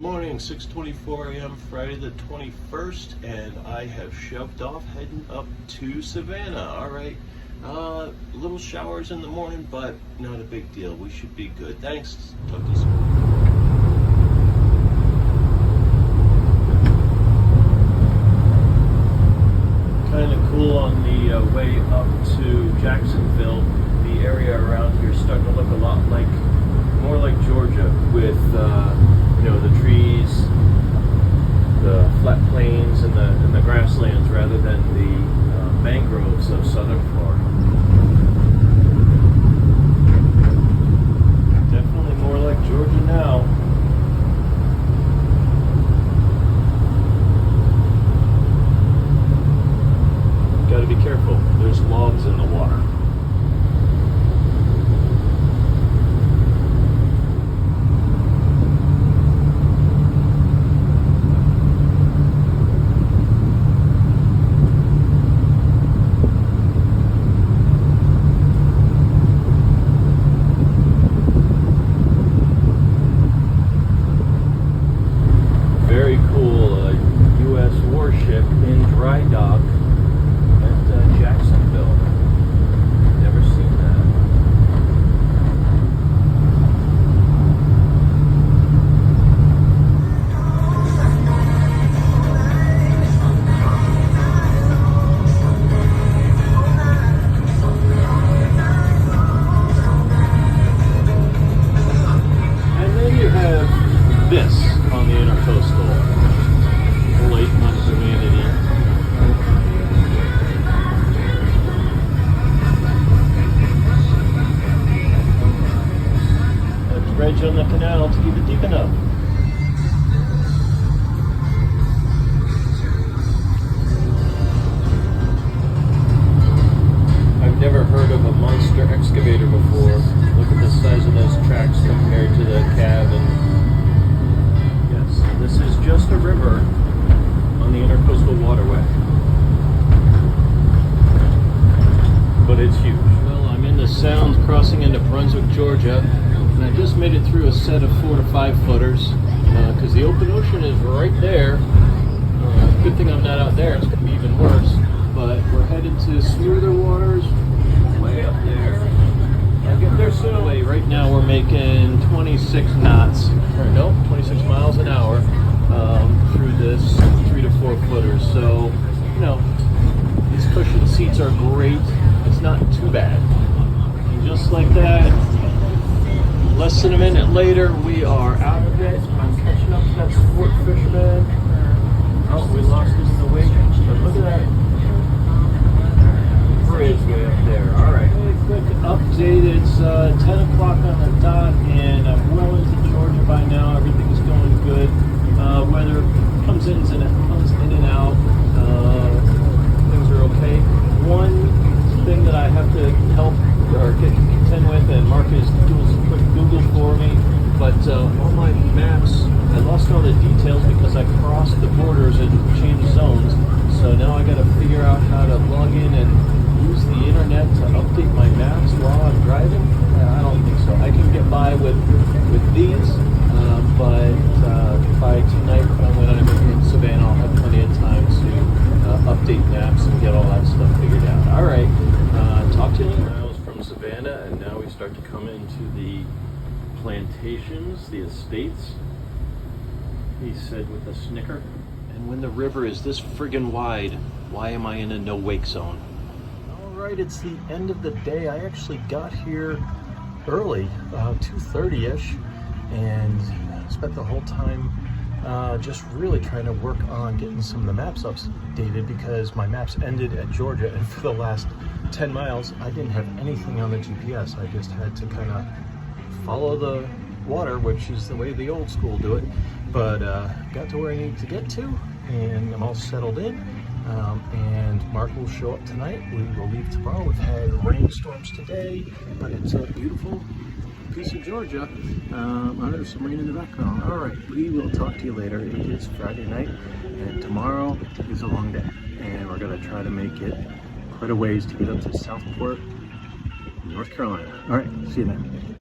Morning, 6:24 a.m. Friday the 21st, and I have shoved off heading up to Savannah. All right, little showers in the morning, but not a big deal. We should be good. Thanks. Talk to you soon. Kind of cool on the way up to Jacksonville. The area around here is starting to look a lot like, more like Georgia, with the trees, the flat plains, and the grasslands, rather than the mangroves of southern Florida. Definitely more like Georgia now. Got to be careful. There's logs in the water. Very cool U.S. warship in dry dock at Jacksonville. Never seen that. And then you have this on the intercoastal. Late month humanity. A dredge on the canal to keep it deep enough. I've never heard of a monster excavator before. Look at the size of those tracks compared to the cab. And yes, this is just a river on the intercoastal waterway, but it's huge. Well, I'm in the Sound crossing into Brunswick, Georgia, and I just made it through a set of 4 to 5 footers because the open ocean is right there. Good thing I'm not out there, it's going to be even worse, but we're headed to smoother waters way up there. I'll get there soon. Right now we're making 26 knots, or no, 26 miles an hour through this 3 to 4 footers. So, these cushion seats are great. It's not too bad. And just like that, less than a minute later, we are out of it. I'm catching up to that sport fisherman. Oh, we lost him in the wake. But look at that bridge way up there. All right. Quick update. It's 10 o'clock on the dot, and I'm well into Georgia by now. Everything's going good. Weather comes in and out. Things are okay. One thing that I have to help or get to contend with, and Mark is doing some quick Google for me, but on my maps, I lost all the details because I crossed the borders and changed zones. So now I got to figure out how to log in and use the internet to update my maps while I'm driving. I don't think so. I can get by with these, but by tonight, when I'm in Savannah, I'll have plenty of time to update maps and get all that stuff figured out. All right, talk to you miles from Savannah, and now we start to come into the plantations, the estates, he said with a snicker. And when the river is this friggin' wide, why am I in a no-wake zone? All right, it's the end of the day. I actually got here early, 2:30-ish, and spent the whole time just really trying to work on getting some of the maps updated, because my maps ended at Georgia, and for the last 10 miles, I didn't have anything on the GPS. I just had to kind of follow the water, which is the way the old school do it. But got to where I need to get to, and I'm all settled in. And Mark will show up tonight. We will leave tomorrow. We've had rainstorms today, but it's a beautiful piece of Georgia. There's some rain in the background. All right, we will talk to you later. It is Friday night, and tomorrow is a long day, and we're gonna try to make it quite a ways to get up to Southport, North Carolina. All right, see you then.